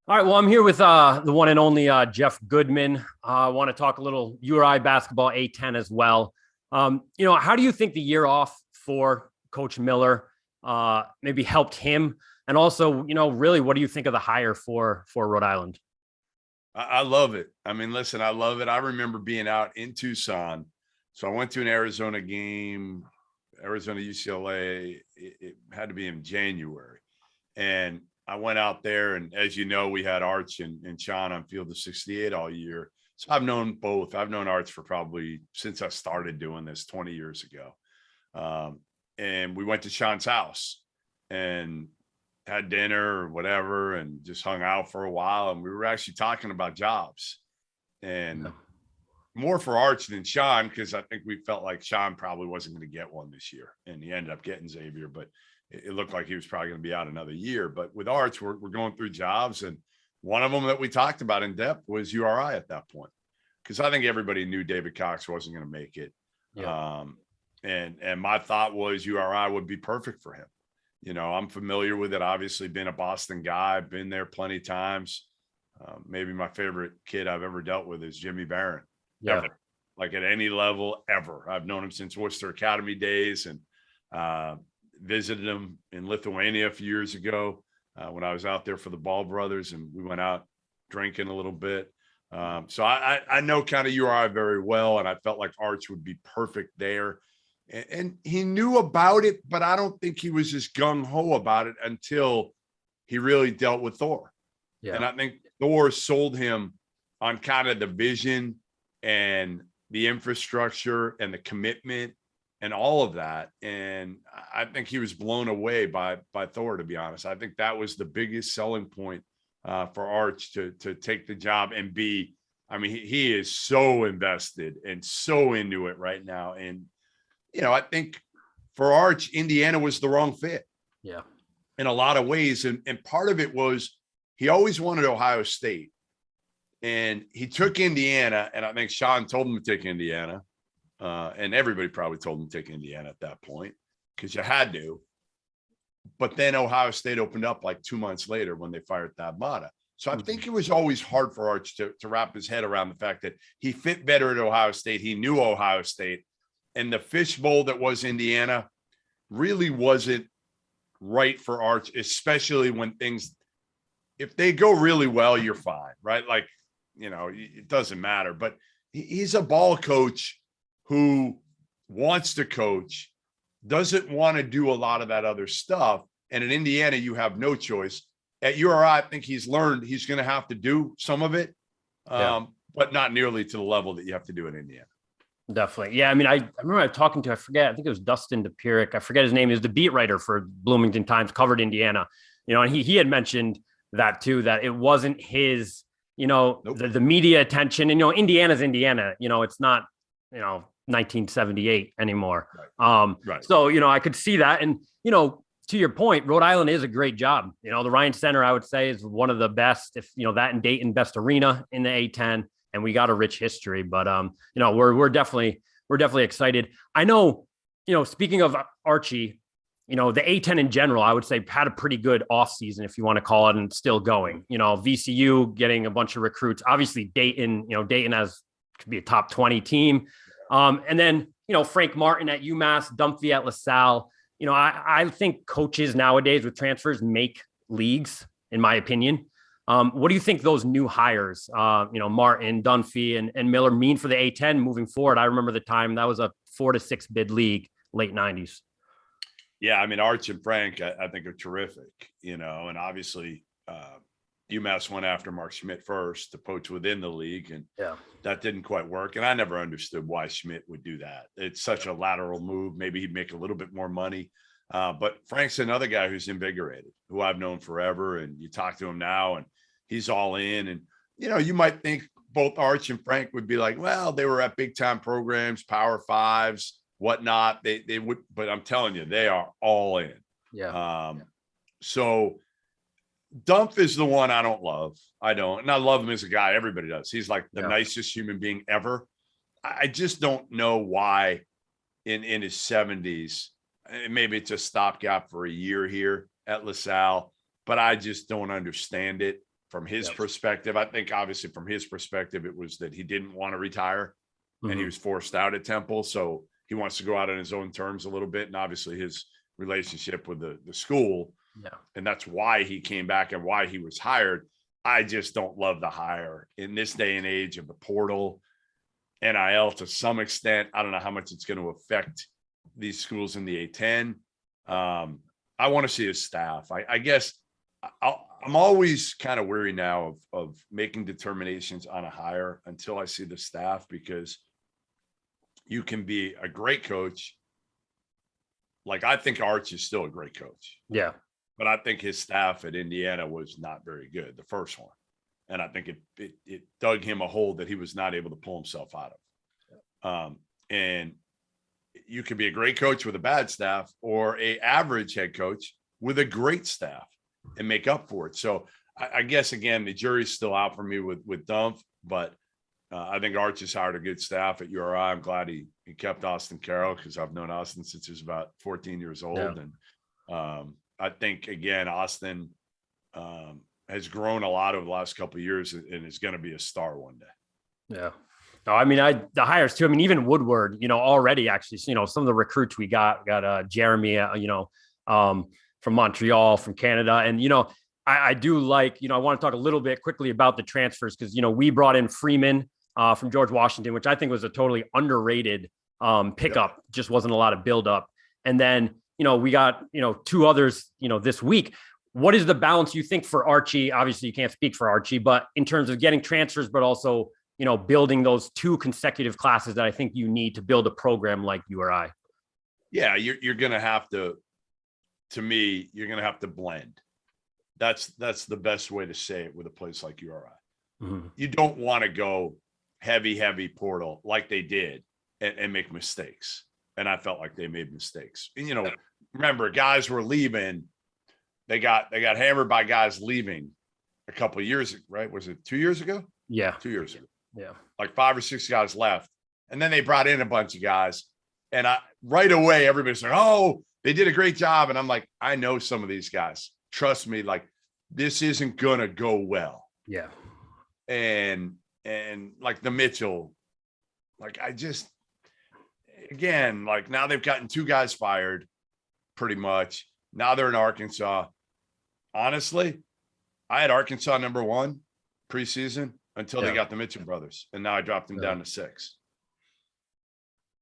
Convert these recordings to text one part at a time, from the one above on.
All right. Well, I'm here with the one and only Jeff Goodman. I want to talk a little URI basketball A10 as well. How do you think the year off for Coach Miller maybe helped him? And also, really, what do you think of the hire for Rhode Island? I love it. I mean, listen, I love it. I remember being out in Tucson. So I went to an Arizona game, Arizona UCLA. It had to be in January. And I went out there. And as you know, we had Arch and Sean on Field of 68 all year. So I've known both. I've known Arch for probably since I started doing this 20 years ago. And we went to Sean's house and had dinner or whatever and just hung out for a while. And we were actually talking about jobs and more for Arch than Sean, because I think we felt like Sean probably wasn't going to get one this year. And he ended up getting Xavier, but it looked like he was probably going to be out another year. But with Arch, we're going through jobs. And one of them that we talked about in depth was URI at that point, because I think everybody knew David Cox wasn't going to make it. Yeah. And my thought was URI would be perfect for him. I'm familiar with it. Obviously, been a Boston guy, been there plenty of times. Maybe my favorite kid I've ever dealt with is Jimmy Barron. Yeah. Ever, like at any level ever. I've known him since Worcester Academy days, and visited him in Lithuania a few years ago when I was out there for the Ball brothers, and we went out drinking a little bit. So I know kind of URI very well, and I felt like Arch would be perfect there. And he knew about it, but I don't think he was as gung-ho about it until he really dealt with Thor. Yeah. And I think Thor sold him on kind of the vision and the infrastructure and the commitment and all of that. And I think he was blown away by Thor, to be honest. I think that was the biggest selling point for Arch to take the job and be. I mean, he is so invested and so into it right now. And I think for Arch, Indiana was the wrong fit. Yeah. In a lot of ways. And part of it was he always wanted Ohio State. And he took Indiana, and I think Sean told him to take Indiana. And everybody probably told him to take Indiana at that point because you had to. But then Ohio State opened up like 2 months later when they fired Thad Matta. So I think it was always hard for Arch to wrap his head around the fact that he fit better at Ohio State. He knew Ohio State. And the fishbowl that was Indiana really wasn't right for Arch, especially when if they go really well, you're fine, right? Like, it doesn't matter. But he's a ball coach who wants to coach, doesn't want to do a lot of that other stuff. And in Indiana, you have no choice. At URI, I think he's learned he's going to have to do some of it, but not nearly to the level that you have to do in Indiana. Definitely. Yeah. I mean, I remember talking to, I think it was Dustin DePiric. I forget his name. He was the beat writer for Bloomington Times, covered Indiana, and he had mentioned that too, that it wasn't his, nope. the media attention. And, Indiana's Indiana, it's not, 1978 anymore. Right. So, I could see that. And, to your point, Rhode Island is a great job. The Ryan Center, I would say, is one of the best, if, that and Dayton, best arena in the A10. And we got a rich history, but we're definitely excited. I know, speaking of Archie, the A10 in general, I would say had a pretty good offseason, if you want to call it, and still going. VCU getting a bunch of recruits. Obviously, Dayton, Dayton could be a top 20 team. And then, Frank Martin at UMass, Dunphy at LaSalle. I think coaches nowadays with transfers make leagues, in my opinion. What do you think those new hires, Martin, Dunphy, and Miller mean for the A10 moving forward? I remember the time that was a 4 to 6 bid league, late 90s. Yeah, I mean, Arch and Frank, I think are terrific, and obviously UMass went after Mark Schmidt first to poach within the league, and that didn't quite work. And I never understood why Schmidt would do that. It's such a lateral move. Maybe he'd make a little bit more money. But Frank's another guy who's invigorated, who I've known forever. And you talk to him now and he's all in. And, you might think both Arch and Frank would be like, well, they were at big time programs, Power Fives, whatnot. They would, but I'm telling you, they are all in. Yeah. So Dump is the one I don't love. I don't. And I love him as a guy. Everybody does. He's like the nicest human being ever. I just don't know why in his 70s, maybe it's a stopgap for a year here at LaSalle, but I just don't understand it from his perspective. I think obviously from his perspective, it was that he didn't want to retire and he was forced out at Temple. So he wants to go out on his own terms a little bit. And obviously his relationship with the school. Yeah. And that's why he came back and why he was hired. I just don't love the hire in this day and age of the portal, NIL to some extent. I don't know how much it's going to affect these schools in the A10. I want to see his staff. I guess I'm always kind of weary now of making determinations on a hire until I see the staff, because you can be a great coach. Like, I think Archie is still a great coach. Yeah. But I think his staff at Indiana was not very good, the first one. And I think it dug him a hole that he was not able to pull himself out of. And you could be a great coach with a bad staff, or a average head coach with a great staff, and make up for it. So I guess, again, the jury's still out for me with Dumpf, but I think Archie's hired a good staff at URI. I'm glad he kept Austin Carroll, because I've known Austin since he was about 14 years old. Yeah. And I think, again, Austin has grown a lot over the last couple of years and is going to be a star one day. Yeah. No, I mean, the hires too. I mean, even Woodward, already actually, some of the recruits we got Jeremy, from Montreal, from Canada. And, I do like, I want to talk a little bit quickly about the transfers, because, we brought in Freeman from George Washington, which I think was a totally underrated pickup. Just wasn't a lot of buildup. And then, we got, two others, this week. What is the balance you think for Archie? Obviously, you can't speak for Archie, but in terms of getting transfers, but also, building those 2 consecutive classes that I think you need to build a program like URI. Yeah, you're going to have to me, you're going to have to blend. That's the best way to say it with a place like URI. Mm-hmm. You don't want to go heavy portal like they did and make mistakes. And I felt like they made mistakes. And, remember, guys were leaving. They got hammered by guys leaving a couple of years, right? Was it 2 years ago? Yeah. 2 years ago. Yeah. Like 5 or 6 guys left. And then they brought in a bunch of guys. And right away, everybody's like, oh, they did a great job. And I'm like, I know some of these guys. Trust me, like, this isn't going to go well. Yeah. And like the Mitchell, like, again, like, now they've gotten 2 guys fired pretty much. Now they're in Arkansas. Honestly, I had Arkansas number 1 preseason until they got the Mitchell brothers. And now I dropped them down to 6.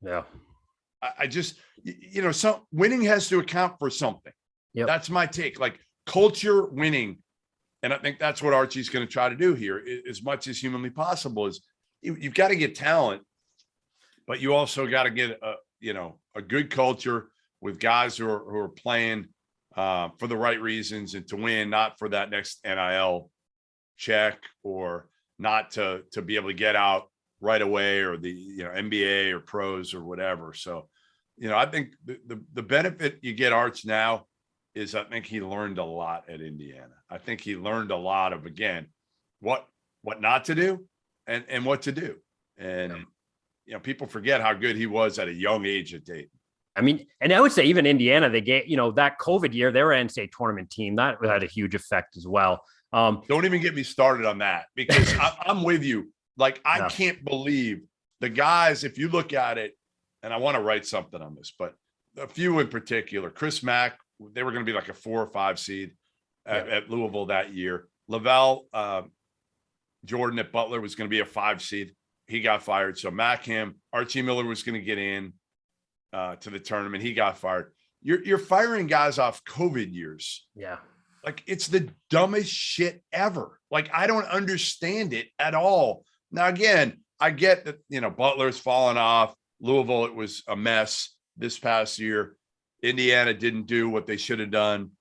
Yeah. I just, some winning has to account for something. Yep. That's my take. Like, culture winning. And I think that's what Archie's going to try to do here, as much as humanly possible. Is you've got to get talent, but you also got to get a good culture with guys who are playing for the right reasons and to win, not for that next NIL check, or not to be able to get out right away, or the NBA or pros or whatever. So, I think the benefit you get Arch now is, I think he learned a lot at Indiana. I think he learned a lot of, again, what not to do and what to do. And people forget how good he was at a young age at Dayton. I mean, and I would say even Indiana, they get, that COVID year, they were an NCAA tournament team. That had a huge effect as well. Don't even get me started on that, because I'm with you. Like, I can't believe the guys, if you look at it, and I want to write something on this, but a few in particular, Chris Mack, they were going to be like a 4 or 5 seed at Louisville that year. Lavelle Jordan at Butler was going to be a 5 seed. He got fired. So Mack, Archie Miller was going to get in to the tournament. He got fired. You're firing guys off COVID years. Yeah. Like, it's the dumbest shit ever. Like, I don't understand it at all. Now, again, I get that, Butler's fallen off. Louisville, it was a mess this past year. Indiana didn't do what they should have done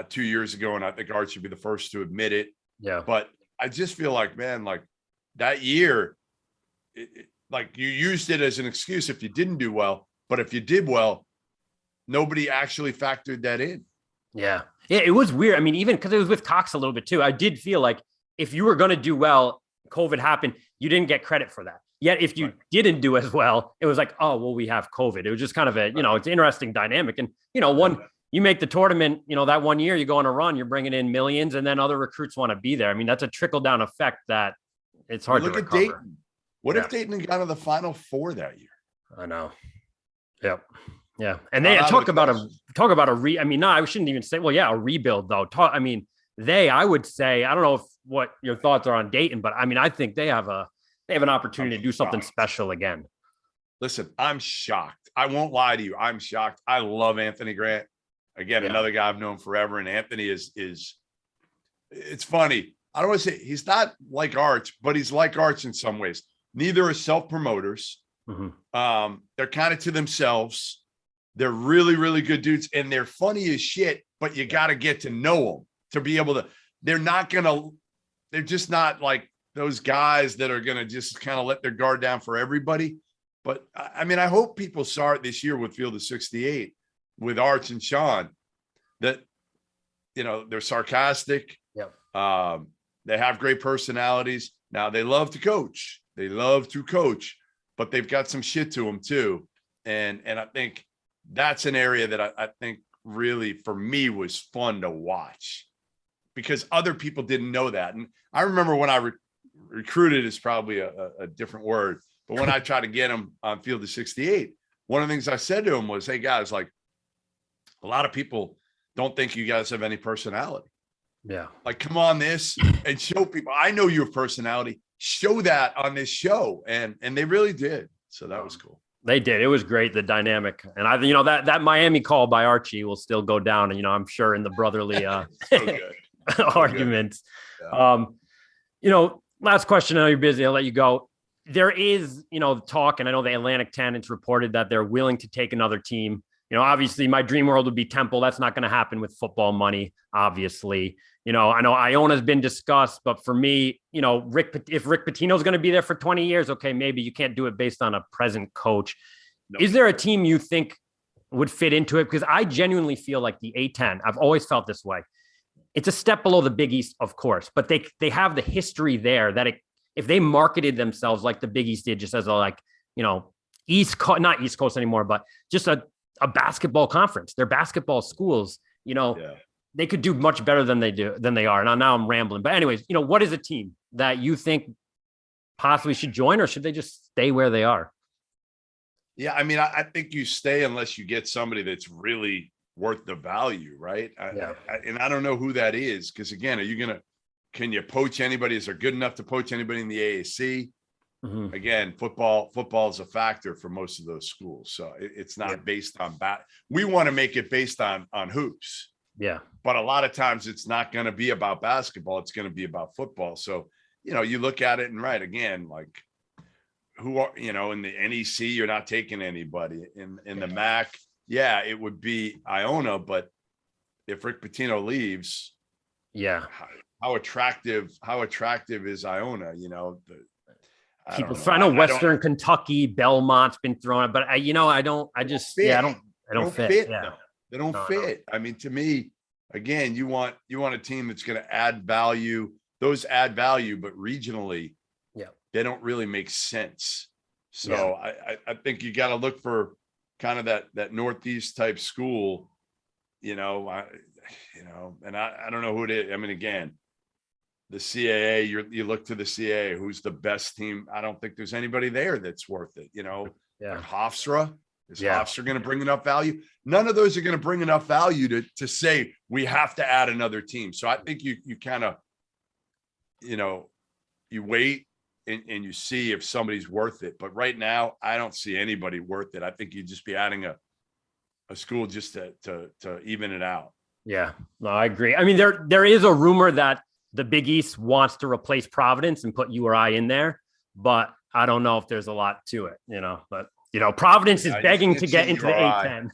2 years ago. And I think Archie would be the first to admit it. Yeah. But I just feel like, man, like, that year, like, you used it as an excuse if you didn't do well. But if you did well, nobody actually factored that in. Yeah. Yeah, it was weird. I mean, even because it was with Cox a little bit too, I did feel like if you were going to do well, COVID happened, you didn't get credit for that. Yet if you didn't do as well, it was like, oh, well, we have COVID. It was just kind of a, it's an interesting dynamic. And, you make the tournament, that one year you go on a run, you're bringing in millions, and then other recruits want to be there. I mean, that's a trickle down effect that it's hard to recover. Look at Dayton. What if Dayton had gone to the Final Four that year? I know. Yep. Yeah. And they talk about a I shouldn't even say, a rebuild though. I would say, I don't know what your thoughts are on Dayton, but I think they have an opportunity to do something special again. Listen, I'm shocked. I won't lie to you. I'm shocked. I love Anthony Grant. Again, another guy I've known forever. And Anthony is it's funny. I don't want to say he's not like Arch, but he's like Arch in some ways. Neither are self-promoters. Mm-hmm. They're kind of to themselves. They're really, really good dudes. And they're funny as shit, but you got to get to know them to be able to, they're just not like those guys that are going to just kind of let their guard down for everybody. But I hope people saw it this year with Field of 68 with Arch and Sean, that, they're sarcastic. Yep. They have great personalities. Now they love to coach. But they've got some shit to them too. And I think that's an area that I think really for me was fun to watch because other people didn't know that. And I remember when I recruited is probably a different word, but when I tried to get them on Field of 68, one of the things I said to him was, hey guys, like a lot of people don't think you guys have any personality. Yeah. Like, come on this and show people, I know you have personality, show that on this show. And they really did. So that was cool. They did. It was great. The dynamic. And that Miami call by Archie will still go down. And, I'm sure in the brotherly arguments. Yeah. Last question. I know you're busy. I'll let you go. There is, talk, and I know the Atlantic 10, it's reported that they're willing to take another team. Obviously my dream world would be Temple. That's not going to happen with football money, obviously. I know Iona has been discussed, but for me, if Rick Pitino is going to be there for 20 years, okay, maybe you can't do it based on a present coach. No. Is there a team you think would fit into it? Because I genuinely feel like the A-10, I've always felt this way. It's a step below the Big East, of course, but they have the history there that if they marketed themselves like the Big East did, just as a East Coast, not East Coast anymore, but just a basketball conference, they're basketball schools, they could do much better than they are. Now I'm rambling, but anyways, what is a team that you think possibly should join, or should they just stay where they are? Yeah. I think you stay unless you get somebody that's really worth the value. Right. And I don't know who that is. Cause again, can you poach anybody? Is there good enough to poach anybody in the AAC? Mm-hmm. Again, football is a factor for most of those schools. So it's not based on we want to make it based on hoops. Yeah. But a lot of times it's not going to be about basketball. It's going to be about football. So, you look at it and again, like who are, in the NEC, you're not taking anybody in the MAC. Yeah, it would be Iona, but if Rick Pitino leaves, how attractive is Iona? I know Western Kentucky, Belmont's been thrown, but I don't fit. Yeah. They don't fit. No. To me, again, you want a team that's going to add value. Those add value, but regionally, they don't really make sense. So I think you got to look for kind of that Northeast type school, and I don't know who it is. Again, the CAA, you look to the CAA, who's the best team. I don't think there's anybody there that's worth it. Like Hofstra. Is Hofstra going to bring enough value? None of those are going to bring enough value to say we have to add another team. So I think you kind of, you wait and you see if somebody's worth it. But right now, I don't see anybody worth it. I think you'd just be adding a school just to even it out. Yeah, no, I agree. There is a rumor that the Big East wants to replace Providence and put URI in there, but I don't know if there's a lot to it, but Providence is begging to get into the A-10.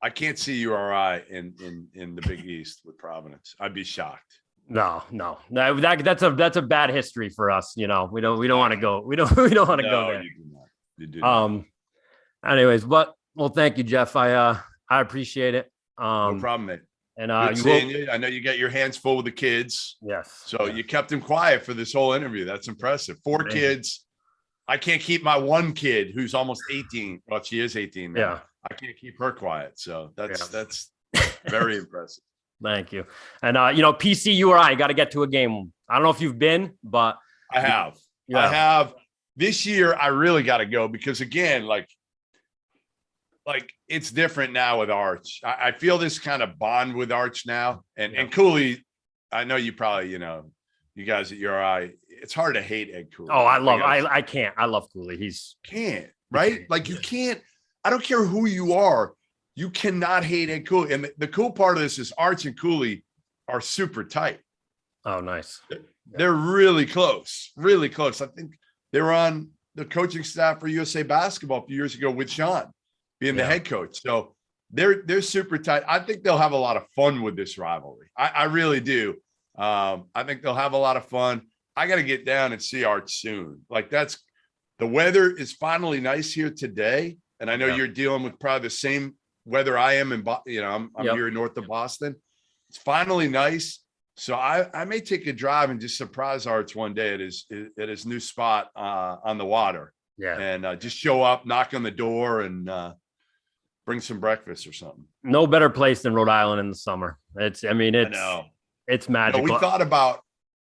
I can't see URI in the Big East with Providence. I'd be shocked. No, that's a bad history for us. We don't want to go. We don't want to go there. You do not. Anyways, thank you, Jeff. I appreciate it. No problem, mate. And good seeing you. I know you got your hands full with the kids. Yes. So you kept them quiet for this whole interview. That's impressive. 4 kids. I can't keep my one kid who's almost 18. Well, she is 18 now. Yeah. I can't keep her quiet. So that's Very impressive. Thank you. And PC, you or I got to get to a game. I don't know if you've been, but I have. Yeah. I have. This year, I really got to go because again, like it's different now with Arch. I feel this kind of bond with Arch now, and Cooley. I know you probably, you guys at URI. It's hard to hate Ed Cooley. Oh, I can't. I love Cooley. Can't, right? Like you can't. I don't care who you are. You cannot hate Ed Cooley. And the cool part of this is Arch and Cooley are super tight. Oh, nice. They're really close, really close. I think they were on the coaching staff for USA Basketball a few years ago with Sean being the head coach. So they're super tight. I think they'll have a lot of fun with this rivalry. I really do. I think they'll have a lot of fun. I got to get down and see Arch soon. Like the weather is finally nice here today. And I know you're dealing with probably the same weather I am I'm here north of Boston. It's finally nice. So I may take a drive and just surprise Arch one day at his new spot on the water. Yeah. And just show up, knock on the door, and bring some breakfast or something. No better place than Rhode Island in the summer. It's magical. We thought about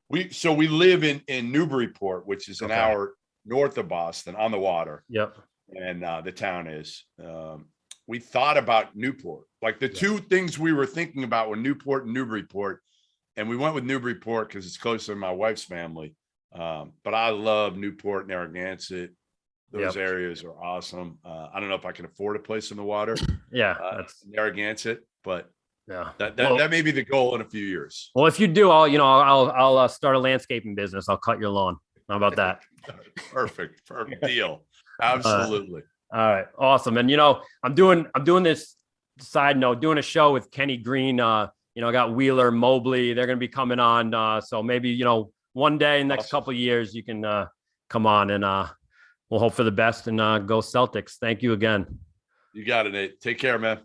we live in Newburyport, which is an hour north of Boston on the water. Yep. And the town is. We thought about Newport. Like the two things we were thinking about were Newport and Newburyport. And we went with Newburyport because it's closer to my wife's family. But I love Newport and Narragansett. Those areas are awesome. I don't know if I can afford a place in the water. That's Narragansett, but yeah, that may be the goal in a few years. Well, if you do, I'll start a landscaping business. I'll cut your lawn. How about that? Perfect deal. Absolutely. All right, awesome. And I'm doing this side note, doing a show with Kenny Green. I got Wheeler, Mobley. They're going to be coming on. So maybe one day in the next couple of years you can come on and we'll hope for the best and go Celtics. Thank you again. You got it, Nate. Take care, man.